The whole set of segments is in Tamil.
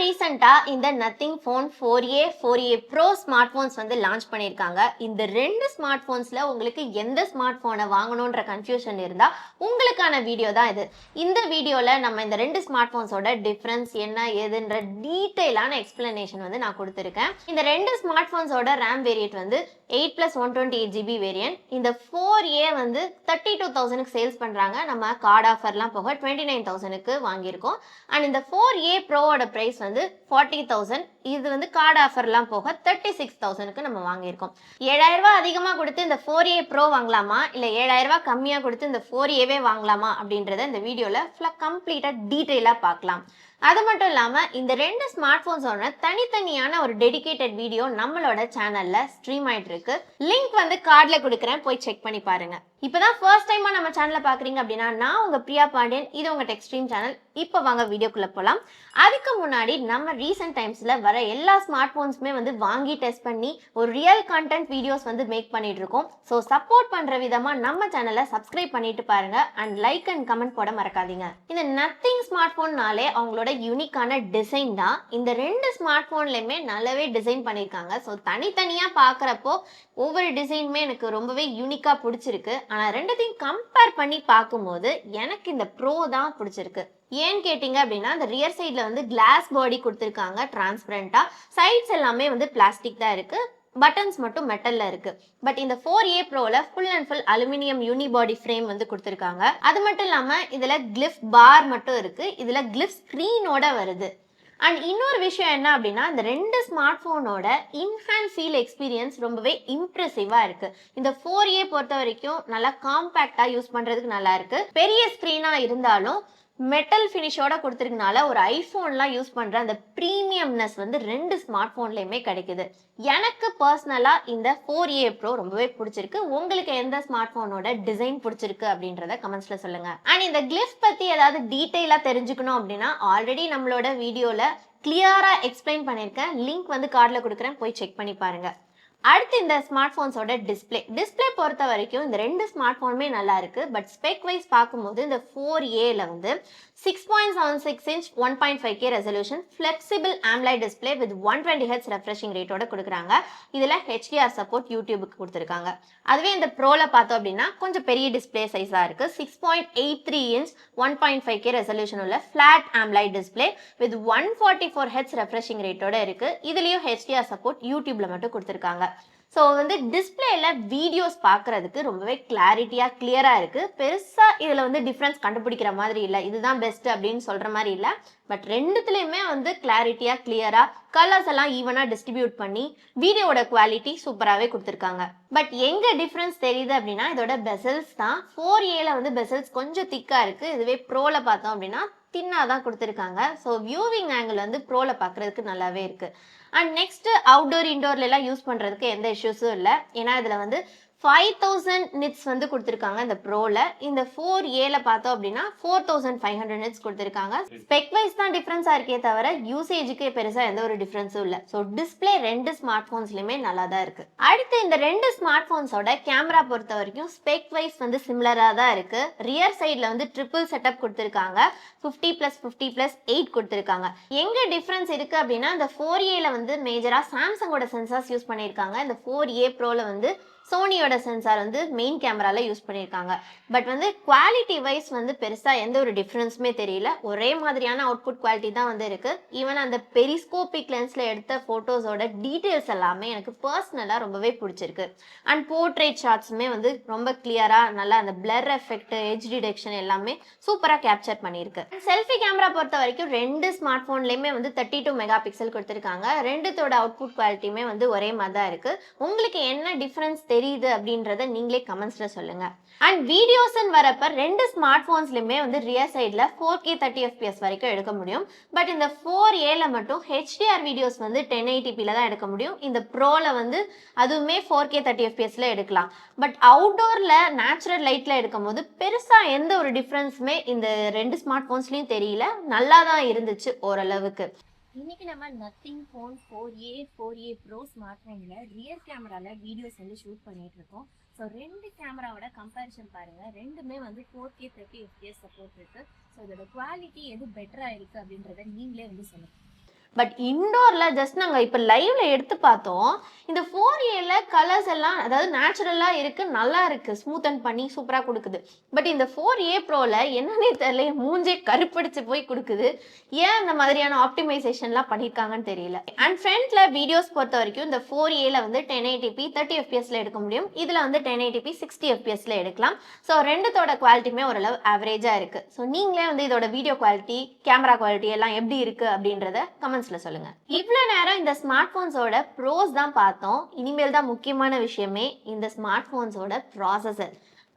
ரீசெண்டா இந்த nothing phone 4A 4A bro smart phones வந்து லான்ச் பண்ணியிருக்காங்க. இந்த ரெண்டு ஸ்மார்ட் போன்ஸ்ல உங்களுக்கு எந்த ஸ்மார்ட் போனை வாங்கணுன்ற கன்ஃபியூஷன் இருந்தா உங்களுக்கான வீடியோ தான் இது. இந்த வீடியோல நம்ம இந்த ரெண்டு ஸ்மார்ட் போன்ஸோட டிஃபரன்ஸ் என்ன ஏதுன்ற டீடைலான எக்ஸ்பிளனேஷன் வந்து நான் கொடுத்துருக்கேன். இந்த ரெண்டு ஸ்மார்ட் போன்ஸோட ரேம் வேரியன்ட் வந்து 8+128GB வேரியன்ட். இந்த 4A வந்து 32,000க்கு சேல்ஸ் பண்றாங்க. நம்ம கார்டு ஆஃபர்லாம் போக 29,000க்கு வாங்கியிருக்கோம். அண்ட் இந்த 4A ப்ரோவோட பிரைஸ் வந்து 40,000. இது வந்து கார்டு ஆஃபர்லாம் போக 36,000க்கு நம்ம வாங்கியிருக்கோம். 7,000 ரூபாய் அதிகமாக கொடுத்து இந்த 4A ப்ரோ வாங்கலாமா இல்லை 7,000 ரூபாய் கம்மியாக கொடுத்து இந்த 4Aவே வாங்கலாமா அப்படின்றத இந்த வீடியோவில் கம்ப்ளீட்டாக டீட்டெயிலாக பார்க்கலாம். அது மட்டும் இல்லாமல் இந்த ரெண்டு ஸ்மார்ட் போன்ஸோட தனித்தனியான ஒரு டெடிகேட்டட் வீடியோ நம்மளோட சேனல்ல ஸ்ட்ரீம் ஆயிட்டு இருக்கு. லிங்க் வந்து கார்ட்ல கொடுக்குறேன், போய் செக் பண்ணி பாருங்க. இப்பதான் ஃபர்ஸ்ட் டைமா நம்ம சேனலை பாக்குறீங்க அப்படின்னா நான் உங்க பிரியா பாண்டியன், இது உங்க டெக்ஸ்ட்ரீம் சேனல். இப்போ வாங்க வீடியோக்குள்ள போலாம். அதுக்கு முன்னாடி நம்ம ரீசெண்ட் டைம்ஸ்ல வர எல்லா ஸ்மார்ட் போன்ஸுமே வந்து வாங்கி டெஸ்ட் பண்ணி ஒரு ரியல் கண்டென்ட் வீடியோஸ் வந்து மேக் பண்ணிட்டு இருக்கோம். ஸோ சப்போர்ட் பண்ற விதமா நம்ம சேனலை சப்ஸ்கிரைப் பண்ணிட்டு பாருங்க அண்ட் லைக் அண்ட் கமெண்ட் போட மறக்காதீங்க. இந்த நத்திங் ஸ்மார்ட் போன்னாலே அவங்களோட யூனிக்கான டிசைன் தான். இந்த ரெண்டு ஸ்மார்ட் போன்லயுமே நல்லாவே டிசைன் பண்ணியிருக்காங்க. ஸோ தனித்தனியா பாக்குறப்போ ஒவ்வொரு டிசைனுமே எனக்கு ரொம்பவே யூனிக்கா பிடிச்சிருக்கு. ஆனா ரெண்டுத்தையும் கம்பேர் பண்ணி பார்க்கும்போது எனக்கு இந்த ப்ரோ தான் பிடிச்சிருக்கு. ஏன்னு கேட்டிங்க அப்படின்னா இந்த ரியர் சைடில் வந்து கிளாஸ் பாடி கொடுத்துருக்காங்க டிரான்ஸ்பரண்டா. சைட்ஸ் எல்லாமே வந்து பிளாஸ்டிக் தான் இருக்கு. பட்டன்ஸ் மட்டும் மெட்டல்ல இருக்கு. பட் இந்த 4A ப்ரோல full and full aluminium unibody frame வந்து கொடுத்துருக்காங்க. அது மட்டும் இல்லாம இதுல கிளிஃப் பார் மட்டும் இருக்கு. இதுல கிளிஃப் ஸ்கிரீனோட வருது. அண்ட் இன்னொரு விஷயம் என்ன அப்படின்னா இந்த ரெண்டு ஸ்மார்ட் போனோட இன்ஹேண்ட் ஃபீல் எக்ஸ்பீரியன்ஸ் ரொம்பவே இம்ப்ரெசிவா இருக்கு. இந்த 4A பொறுத்த வரைக்கும் நல்லா காம்பேக்டா யூஸ் பண்றதுக்கு நல்லா இருக்கு. பெரிய ஸ்கிரீனா இருந்தாலும் மெட்டல் ஃபினிஷோட கொடுத்துருக்கனால ஒரு ஐஃபோன்லாம் யூஸ் பண்ற அந்த ப்ரீமியம்னஸ் வந்து ரெண்டு ஸ்மார்ட் போன்லயுமே கிடைக்குது. எனக்கு பர்சனலா இந்த 4A ப்ரோ ரொம்பவே பிடிச்சிருக்கு. உங்களுக்கு எந்த ஸ்மார்ட் போனோட டிசைன் பிடிச்சிருக்கு அப்படின்றத கமெண்ட்ஸ்ல சொல்லுங்க. அண்ட் இந்த கிளிஃப் பத்தி ஏதாவது டீடைலா தெரிஞ்சுக்கணும் அப்படின்னா ஆல்ரெடி நம்மளோட வீடியோல கிளியரா எக்ஸ்பிளைன் பண்ணியிருக்கேன். லிங்க் வந்து கார்டில் கொடுக்குறேன், போய் செக் பண்ணி பாருங்க. அடுத்து இந்த ஸ்மார்ட் போன்ஸோட டிஸ்பிளே பொறுத்த வரைக்கும் இந்த ரெண்டு ஸ்மார்ட் போனுமே நல்லா இருக்கு. பட் ஸ்பெக் வைஸ் பார்க்கும்போது இந்த 4Aல வந்து 6.76 inch 1.5K resolution flexible AMOLED display with 120Hz refreshing ரேட்டோட கொடுக்குறாங்க. இதுல HDR சப்போர்ட் யூடியூபுக்கு கொடுத்துருக்காங்க. அதுவே இந்த ப்ரோல பார்த்தோம் அப்படின்னா கொஞ்சம் பெரிய டிஸ்பிளே சைஸா இருக்கு. 6.83 இன்ச் 1.5K ரெசல்யூஷன் உள்ள flat AMOLED display with 144Hz refreshing ரேட்டோட இருக்கு. இதுலயும் HDR சப்போர்ட் யூடியூப்ல மட்டும் கொடுத்துருக்காங்க. ஸோ வந்து டிஸ்பிளேல வீடியோஸ் பார்க்கறதுக்கு ரொம்பவே கிளாரிட்டியாக கிளியராக இருக்குது. பெருசாக இதில் வந்து டிஃப்ரென்ஸ் கண்டுபிடிக்கிற மாதிரி இல்லை, இதுதான் பெஸ்ட் அப்படின்னு சொல்கிற மாதிரி இல்லை. பட் ரெண்டுத்துலேயுமே வந்து கிளாரிட்டியாக கிளியராக கலர்ஸ் எல்லாம் ஈவனாக டிஸ்ட்ரிபியூட் பண்ணி வீடியோட குவாலிட்டி சூப்பராகவே கொடுத்துருக்காங்க. பட் எங்கே டிஃப்ரென்ஸ் தெரியுது அப்படின்னா இதோட பெசல்ஸ் தான். 4Aல வந்து பெசல்ஸ் கொஞ்சம் திக்காக இருக்குது. இதுவே ப்ரோவில் பார்த்தோம் அப்படின்னா தின்னாக தான் கொடுத்துருக்காங்க. ஸோ வியூவிங் ஆங்கிள் வந்து ப்ரோவில் பார்க்குறதுக்கு நல்லாவே இருக்குது. அண்ட் நெக்ஸ்ட் அவுட்டோர் இன்டோர்ல எல்லாம் யூஸ் பண்றதுக்கு எந்த இஷ்யூஸும் இல்லை. ஏன்னா இதுல வந்து 5000 நிட்ஸ் வந்து கொடுத்துருக்காங்க இந்த ப்ரோல. இந்த 4Aல பார்த்தோம் அப்படின்னா 4500 நிட்ஸ் கொடுத்துருக்காங்க. ஸ்பெக் வைஸ் தான் டிஃபரன்ஸா இருக்கே தவிர யூசேஜுக்கு பெருசா எந்த ஒரு டிஃபரன்ஸும் இல்லை. ஸோ டிஸ்பிளே ரெண்டு ஸ்மார்ட் போன்ஸ்லயுமே நல்லா தான் இருக்கு. அடுத்து இந்த ரெண்டு ஸ்மார்ட் போன்ஸோட கேமரா பொறுத்த வரைக்கும் ஸ்பெக் வைஸ் வந்து சிமிலரா தான் இருக்கு. ரியர் சைட்ல வந்து ட்ரிபிள் செட்டப் கொடுத்துருக்காங்க. 50+50+8 கொடுத்துருக்காங்க. எங்க டிஃபரன்ஸ் இருக்கு அப்படின்னா இந்த 4Aல வந்து மேஜரா சாம்சங்கோட சென்சார்ஸ் யூஸ் பண்ணியிருக்காங்க. இந்த 4A ப்ரோல வந்து சோனியோட சென்சார் வந்து மெயின் கேமரால யூஸ் பண்ணியிருக்காங்க. பட் வந்து குவாலிட்டி வைஸ் வந்து பெருசா எந்த ஒரு டிஃபரன்ஸுமே தெரியல. ஒரே மாதிரியான அவுட்புட் குவாலிட்டி தான் வந்து இருக்கு. ஈவன் அந்த பெரிஸ்கோபிக் லென்ஸ்ல எடுத்த போட்டோஸோட டீடைல்ஸ் எல்லாமே எனக்கு பர்சனலா ரொம்பவே பிடிச்சிருக்கு. அண்ட் போர்ட்ரேட் ஷாட்ஸுமே வந்து ரொம்ப கிளியரா நல்லா அந்த பிளர் எஃபெக்ட், எட்ஜ் டிடெக்ஷன் எல்லாமே சூப்பரா கேப்சர் பண்ணியிருக்கு. செல்ஃபி கேமரா பொறுத்த வரைக்கும் ரெண்டு ஸ்மார்ட் போன்லயுமே வந்து 32 மெகா பிக்சல் கொடுத்துருக்காங்க. ரெண்டுத்தோட அவுட்புட் குவாலிட்டியுமே வந்து ஒரே மாதிரி தான் இருக்கு. உங்களுக்கு என்ன டிஃபரன்ஸ் தெரியுது அப்படின்றத நீங்களே கமெண்ட்ஸ்ல சொல்லுங்க. அண்ட் வீடியோஸ் வரப்ப ரெண்டு ஸ்மார்ட் போன்ஸ்லயுமே வந்து ரியர் சைட்ல 4K 30fps வரைக்கும் எடுக்க முடியும். பட் இந்த 4Aல மட்டும் HDR வீடியோஸ் வந்து 1080pல தான் எடுக்க முடியும். இந்த ப்ரோல வந்து அதுவுமே 4K 30fpsல எடுக்கலாம். பட் அவுட்டோர்ல நேச்சுரல் லைட்ல எடுக்கும் போது பெருசா எந்த ஒரு டிஃபரன்ஸுமே இந்த ரெண்டு ஸ்மார்ட் போன்ஸ்லயும் தெரியல. நல்லா தான் இருந்துச்சு ஓரளவுக்கு. இன்னைக்கு நம்ம nothing phone 4A bro smart ஃபோனில் ரியர் கேமராவில் வீடியோஸ் வந்து ஷூட் பண்ணிட்டு இருக்கோம். ஸோ ரெண்டு கேமராவோட கம்பேரிசன் பாருங்கள். ரெண்டுமே வந்து 4K 30fps சப்போர்ட் இருக்குது. ஸோ இதோட குவாலிட்டி எது பெட்டராக இருக்குது அப்படின்றத நீங்களே வந்து சொல்லுங்கள். பட் இன்டோர்ல ஜஸ்ட் நாங்க இப்ப லைவ்ல எடுத்து பார்த்தோம். இந்த 4ஏல கலர்ஸ் எல்லாம் அதாவது நேச்சுரலா இருக்கு, நல்லா இருக்கு, ஸ்மூத்தன் பண்ணி சூப்பரா கொடுக்குது. பட் இந்த 4ஏ ப்ரோல என்னன்னே தெரியல, மூஞ்சே கருப்படிச்சு போய் கொடுக்குது. ஏன் அந்த மாதிரியான ஆப்டிமைசேஷன்லாம் பண்ணியிருக்காங்கன்னு தெரியல. அண்ட் ஃப்ரண்ட்ல வீடியோஸ் பொறுத்த வரைக்கும் இந்த 4ஏல வந்து 1080p 30 fpsல எடுக்க முடியும். இதுல வந்து 1080p 60 fpsல எடுக்கலாம். ஸோ ரெண்டுத்தோட குவாலிட்டியுமே ஓரளவு ஆவரேஜா இருக்கு. ஸோ நீங்களே வந்து இதோட வீடியோ குவாலிட்டி, கேமரா குவாலிட்டி எல்லாம் எப்படி இருக்கு அப்படின்றத கமெண்ட்ஸ்ல சொல்லுங்க. இவ்வளவு நேரம் இந்த ஸ்மார்ட் போன்ஸோட ப்ரோஸ் தான் பார்த்தோம். இனிமேல் தான் முக்கியமான விஷயமே இந்த ஸ்மார்ட் போன்ஸோட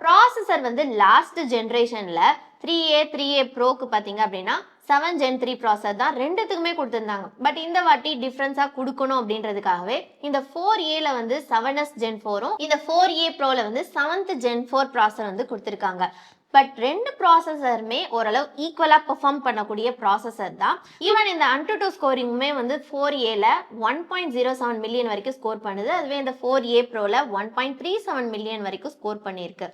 ப்ராசஸர் வந்து லாஸ்ட் ஜென்ரேஷன்ல 3A ப்ரோக்கு பாத்தீங்க அப்படின்னா 7 Gen 3 ப்ராசஸர் தான் ரெண்டுத்துக்குமே கொடுத்துருந்தாங்க. பட் இந்த வாட்டி டிஃப்ரென்ஸா கொடுக்கணும் அப்படின்றதுக்காகவே இந்த 4ஏல வந்து 7S Gen 4ம் இந்த 4ஏ ப்ரோல வந்து 7th Gen 4 ப்ராசஸர் வந்து கொடுத்துருக்காங்க. பட் ரெண்டு ப்ராசஸருமே ஓரளவு ஈக்குவலா பெர்ஃபார்ம் பண்ணக்கூடிய ப்ராசஸர் தான். ஈவன் இந்த AnTuTu ஸ்கோரிங்குமே வந்து 4ஏல 1.07 மில்லியன் வரைக்கும் ஸ்கோர் பண்ணுது. அதுவே இந்த 4ஏ ப்ரோல 1.37 மில்லியன் வரைக்கும் ஸ்கோர் பண்ணியிருக்கு.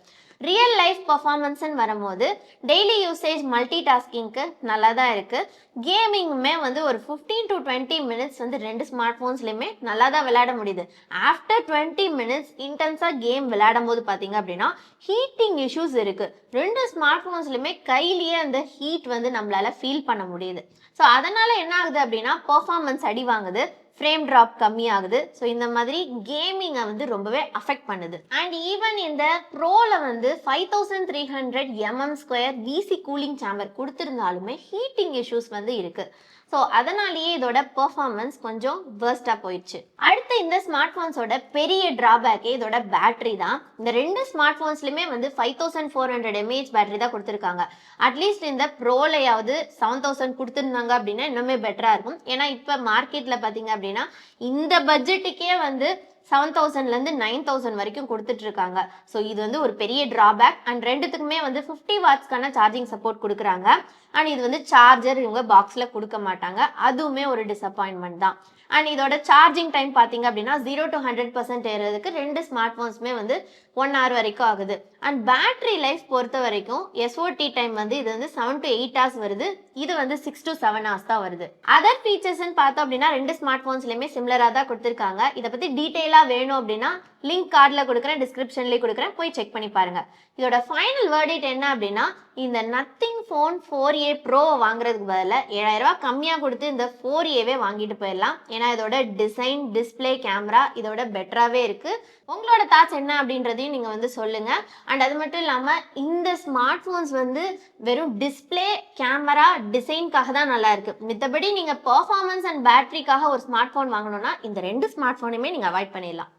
ரியல் லைஃப் பர்ஃபார்மன்ஸ்ன்னு வரும்போது டெய்லி யூசேஜ் மல்டி டாஸ்கிங்க்கு நல்லா தான் இருக்கு. கேமிங்குமே வந்து ஒரு 15 to 20 மினிட்ஸ் வந்து ரெண்டு ஸ்மார்ட் ஃபோன்ஸ்லையுமே நல்லா தான் விளையாட முடியுது. ஆஃப்டர் 20 மினிட்ஸ் இன்டென்ஸாக கேம் விளையாடும் போது பார்த்தீங்க அப்படின்னா ஹீட்டிங் இஷ்யூஸ் இருக்கு. ரெண்டு ஸ்மார்ட் ஃபோன்ஸ்லையுமே கையிலேயே அந்த ஹீட் வந்து நம்மளால ஃபீல் பண்ண முடியுது. ஸோ அதனால என்ன ஆகுது அப்படின்னா பெர்ஃபார்மன்ஸ் அடி வாங்குது, ஃப்ரேம் ட்ராப் கம்மியாகுது. ஸோ இந்த மாதிரி கேமிங்கை வந்து ரொம்பவே அஃபெக்ட் பண்ணுது. அண்ட் ஈவன் இந்த ப்ரோல வந்து 5300 mm2 விசி கூலிங் சேம்பர் கொடுத்துருந்தாலுமே ஹீட்டிங் இஷ்யூஸ் வந்து இருக்கு. ஸோ அதனாலேயே இதோட பெர்ஃபார்மன்ஸ் கொஞ்சம் வேர்ஸ்டா போயிடுச்சு. அடுத்து இந்த ஸ்மார்ட் போன்ஸோட பெரிய டிராபேக்கே இதோட பேட்டரி தான். இந்த ரெண்டு ஸ்மார்ட் போன்ஸ்லயுமே வந்து 5400 mAh பேட்டரி தான் கொடுத்துருக்காங்க. அட்லீஸ்ட் இந்த ப்ரோலையாவது 7000 கொடுத்துருந்தாங்க அப்படின்னா இன்னுமே பெட்டரா இருக்கும். ஏன்னா இப்ப மார்க்கெட்ல பாத்தீங்க அப்படின்னா இந்த பட்ஜெட்டுக்கே வந்து 7000லேருந்து 9000 வரைக்கும் கொடுத்துட்டு இருக்காங்க. ஸோ இது வந்து ஒரு பெரிய டிராபேக். அண்ட் ரெண்டுத்துக்குமே வந்து 50 வாட்ஸ்க்கான சார்ஜிங் சப்போர்ட் கொடுக்குறாங்க. அண்ட் இது வந்து சார்ஜர் இவங்க பாக்ஸில் கொடுக்க மாட்டாங்க. அதுவுமே ஒரு டிசப்பாயின்மெண்ட் தான். அண்ட் இதோட சார்ஜிங் டைம் பார்த்தீங்க அப்படின்னா 0 to 100% ஏறதுக்கு ரெண்டு ஸ்மார்ட் ஃபோன்ஸுமே வந்து 1 hour வரைக்கும் ஆகுது. அண்ட் பேட்டரி லைஃப் பொறுத்த வரைக்கும் SOT டைம் வந்து இது வந்து 7 to 8 hours வருது. இது வந்து 6 to 7 hours தான் வருது. அதர் ஃபீச்சர்ஸ்ன்னு பார்த்தோம் அப்படின்னா ரெண்டு ஸ்மார்ட் ஃபோன்ஸ்லையுமே சிமிலராக தான் கொடுத்துருக்காங்க. இதை பற்றி டீட்டெயிலாக வேணும் அப்படின்னா லிங்க் கார்டில் கொடுக்குறேன், டிஸ்கிரிப்ஷன்லேயே கொடுக்குறேன், போய் செக் பண்ணி பாருங்க. இதோட ஃபைனல் வேர்டிட் என்ன அப்படின்னா இந்த நத்திங் ஃபோன் 4ஏ ப்ரோ வாங்குறதுக்கு பதிலாக 7000 ரூபாய் கம்மியாக கொடுத்து இந்த 4ஏவே வாங்கிட்டு போயிடலாம். ஏன்னா இதோட டிசைன், டிஸ்பிளே, கேமரா இதோட பெட்டராகவே இருக்கு. உங்களோட தாட்ஸ் என்ன அப்படின்றதையும் நீங்கள் வந்து சொல்லுங்க. அண்ட் அது மட்டும் இல்லாமல் இந்த ஸ்மார்ட் ஃபோன்ஸ் வந்து வெறும் டிஸ்பிளே, கேமரா, டிசைனுக்காக தான் நல்லா இருக்கு. மித்தபடி நீங்கள் பெர்ஃபார்மன்ஸ் அண்ட் பேட்டரிக்காக ஒரு ஸ்மார்ட் ஃபோன் வாங்கணும்னா இந்த ரெண்டு ஸ்மார்ட் ஃபோனுமே நீங்கள் அவாய்ட் பண்ணிடலாம்.